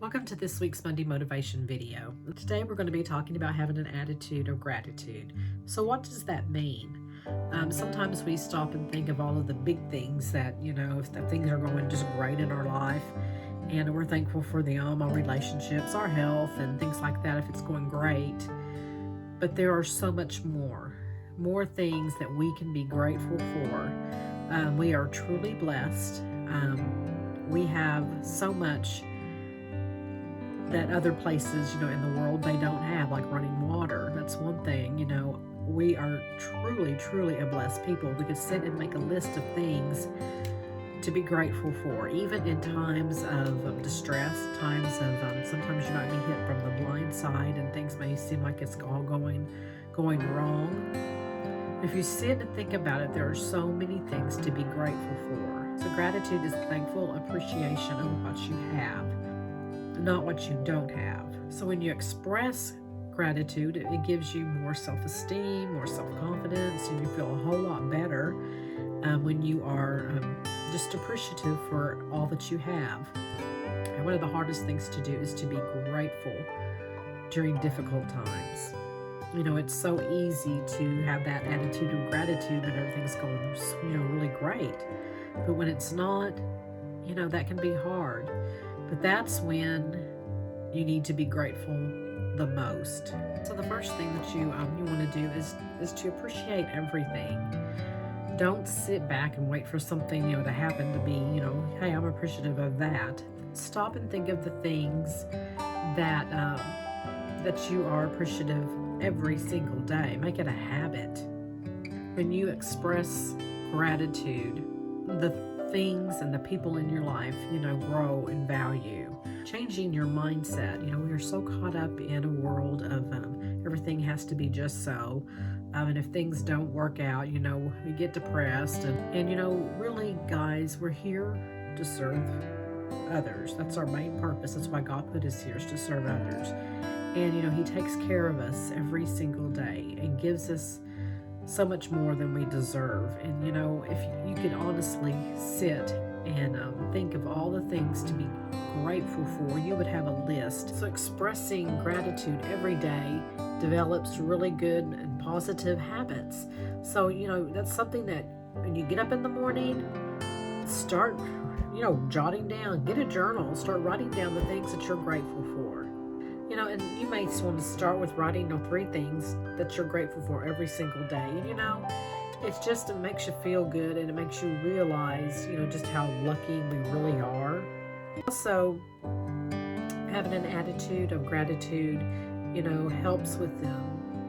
Welcome to this week's Monday Motivation video. Today we're going to be talking about having an attitude of gratitude. So what does that mean? Sometimes we stop and think of all of the big things that, if the things are going just great in our life, and we're thankful for our relationships, our health, and things like that if it's going great. But there are so much more things that we can be grateful for. We are truly blessed. We have so much that other places, in the world they don't have, like running water. That's one thing, we are truly a blessed people. We could sit and make a list of things to be grateful for, even in times of distress, times of sometimes you might be hit from the blind side and things may seem like it's all going wrong. If you sit and think about it, there are so many things to be grateful for. So gratitude is thankful appreciation of what you have, not what you don't have. So when you express gratitude, it gives you more self-esteem, more self-confidence, and you feel a whole lot better when you are just appreciative for all that you have. And one of the hardest things to do is to be grateful during difficult times. It's so easy to have that attitude of gratitude when everything's going, really great. But when it's not, that can be hard. But that's when you need to be grateful the most. So the first thing that you want to do is to appreciate everything. Don't sit back and wait for something to happen to be hey, I'm appreciative of that. Stop and think of the things that that you are appreciative every single day. Make it a habit. When you express gratitude, the things and the people in your life, grow in value. Changing your mindset. We are so caught up in a world of everything has to be just so. And if things don't work out, we get depressed. And really, guys, we're here to serve others. That's our main purpose. That's why God put us here, is to serve others. And, He takes care of us every single day and gives us so much more than we deserve. And if you could honestly sit and think of all the things to be grateful for, you would have a list. So expressing gratitude every day develops really good and positive habits. So that's something that when you get up in the morning, start jotting down, get a journal, start writing down the things that you're grateful for. And you may want to start with writing 3 things that you're grateful for every single day. And it makes you feel good, and it makes you realize, just how lucky we really are. Also, having an attitude of gratitude, helps with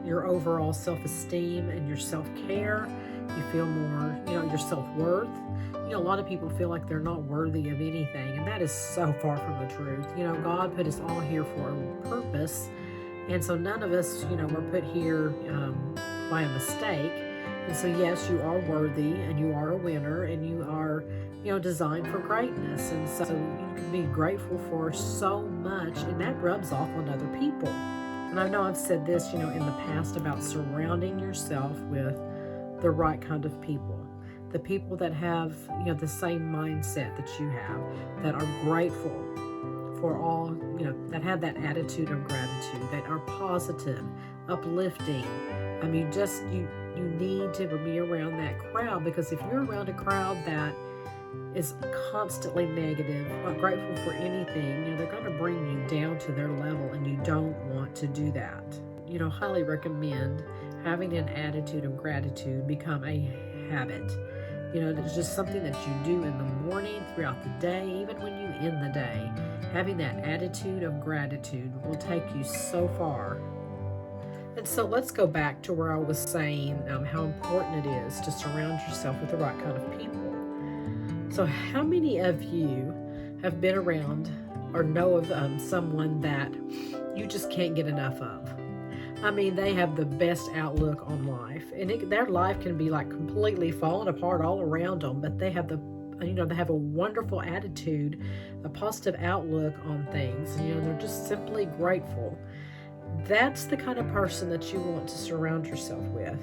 your overall self-esteem and your self-care. You feel more, your self-worth. A lot of people feel like they're not worthy of anything, and that is so far from the truth. God put us all here for a purpose, and so none of us, were put here by a mistake. And so yes, you are worthy, and you are a winner, and you are, designed for greatness. And so you can be grateful for so much, and that rubs off on other people. And I know I've said this, in the past about surrounding yourself with the right kind of people. The people that have, the same mindset that you have, that are grateful for all, that have that attitude of gratitude, that are positive, uplifting. You need to be around that crowd, because if you're around a crowd that is constantly negative, not grateful for anything, they're going to bring you down to their level, and you don't want to do that. Highly recommend having an attitude of gratitude become a habit. It's just something that you do in the morning, throughout the day, even when you end the day. Having that attitude of gratitude will take you so far. And so let's go back to where I was saying how important it is to surround yourself with the right kind of people. So how many of you have been around or know of someone that you just can't get enough of? They have the best outlook on life, and their life can be like completely falling apart all around them, but they have they have a wonderful attitude, a positive outlook on things. They're just simply grateful. That's the kind of person that you want to surround yourself with.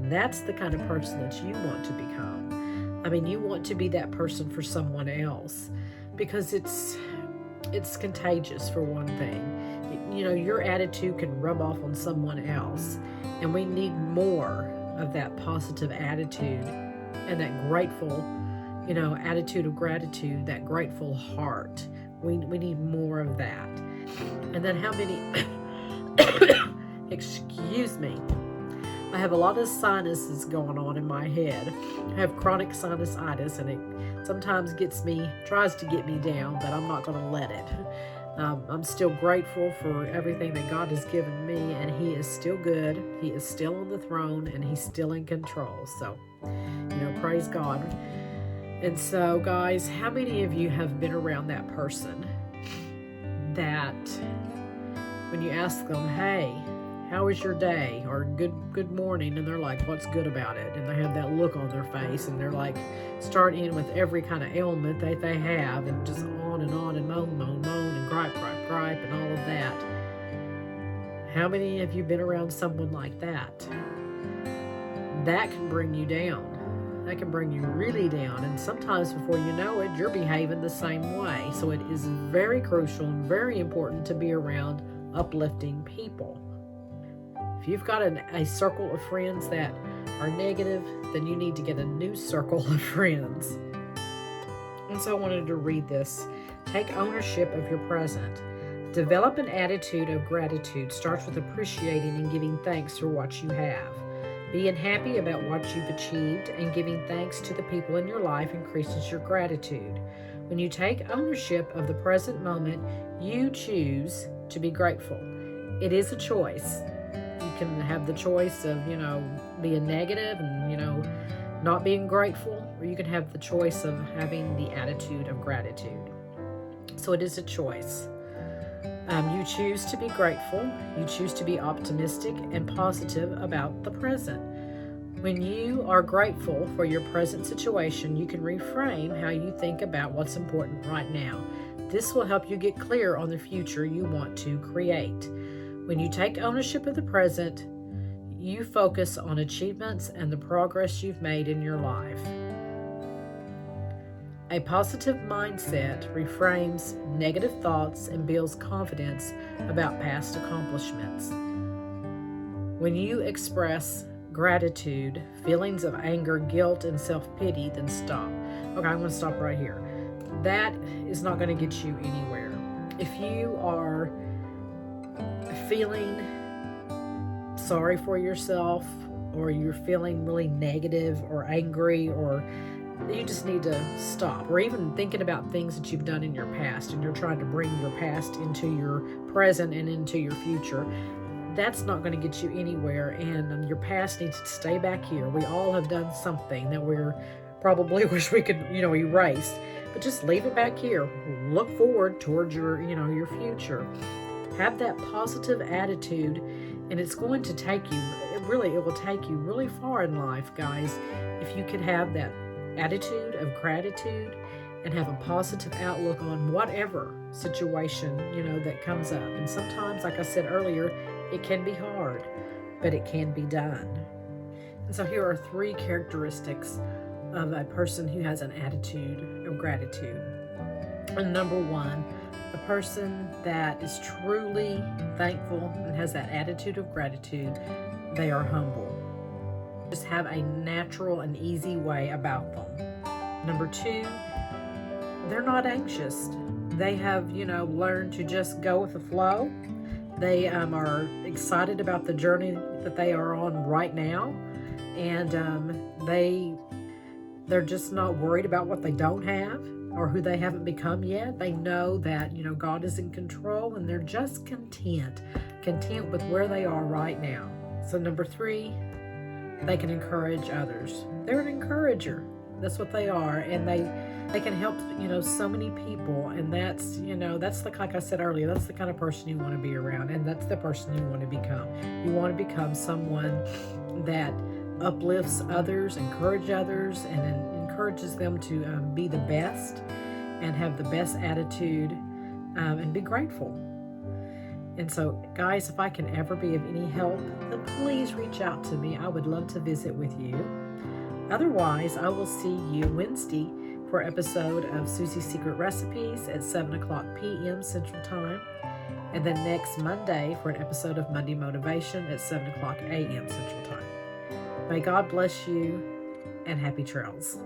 That's the kind of person that you want to become. You want to be that person for someone else, because it's It's contagious, for one thing. Your attitude can rub off on someone else, and we need more of that positive attitude and that grateful, attitude of gratitude, that grateful heart. We need more of that. And then how many, excuse me, I have a lot of sinuses going on in my head. I have chronic sinusitis, and it sometimes tries to get me down, but I'm not going to let it. I'm still grateful for everything that God has given me, and He is still good. He is still on the throne, and He's still in control. So, praise God. And so, guys, how many of you have been around that person that when you ask them, hey, how was your day? Or good morning, and they're like, what's good about it? And they have that look on their face, and they're like, starting with every kind of ailment that they have, and just on and moan, and gripe, and all of that. How many of you been around someone like that? That can bring you down. That can bring you really down. And sometimes before you know it, you're behaving the same way. So it is very crucial and very important to be around uplifting people. If you've got a circle of friends that are negative, then you need to get a new circle of friends. And so I wanted to read this. Take ownership of your present. Develop an attitude of gratitude. Starts with appreciating and giving thanks for what you have. Being happy about what you've achieved and giving thanks to the people in your life increases your gratitude. When you take ownership of the present moment, you choose to be grateful. It is a choice. You can have the choice of, being negative and, not being grateful, or you can have the choice of having the attitude of gratitude. So it is a choice. You choose to be grateful. You choose to be optimistic and positive about the present. When you are grateful for your present situation, you can reframe how you think about what's important right now. This will help you get clear on the future you want to create. When you take ownership of the present, you focus on achievements and the progress you've made in your life. A positive mindset reframes negative thoughts and builds confidence about past accomplishments. When you express gratitude, feelings of anger, guilt, and self-pity, then stop. Okay, I'm going to stop right here. That is not going to get you anywhere. If you are feeling sorry for yourself, or you're feeling really negative or angry, or you just need to stop, or even thinking about things that you've done in your past and you're trying to bring your past into your present and into your future, that's not going to get you anywhere, and your past needs to stay back here. We all have done something that we're probably wish we could, erase, but just leave it back here. Look forward towards your, your future. Have that positive attitude, and it's going to take you, it will take you really far in life, guys, if you can have that attitude of gratitude and have a positive outlook on whatever situation, that comes up. And sometimes, like I said earlier, it can be hard, but it can be done. And so here are 3 characteristics of a person who has an attitude of gratitude. And number 1, a person that is truly thankful and has that attitude of gratitude, they are humble. Just have a natural and easy way about them. Number 2, they're not anxious. They have, learned to just go with the flow. They are excited about the journey that they are on right now, and they're just not worried about what they don't have or who they haven't become yet. They know that, God is in control, and they're just content with where they are right now. So number 3, they can encourage others. They're an encourager. That's what they are, and they can help, so many people, and that's, like I said earlier, that's the kind of person you want to be around, and that's the person you want to become. You want to become someone that uplifts others, encourages others, and encourages them to be the best and have the best attitude and be grateful. And so, guys, if I can ever be of any help, then please reach out to me. I would love to visit with you. Otherwise, I will see you Wednesday for an episode of Susie's Secret Recipes at 7 o'clock p.m. Central Time. And then next Monday for an episode of Monday Motivation at 7 o'clock a.m. Central Time. May God bless you and happy trails.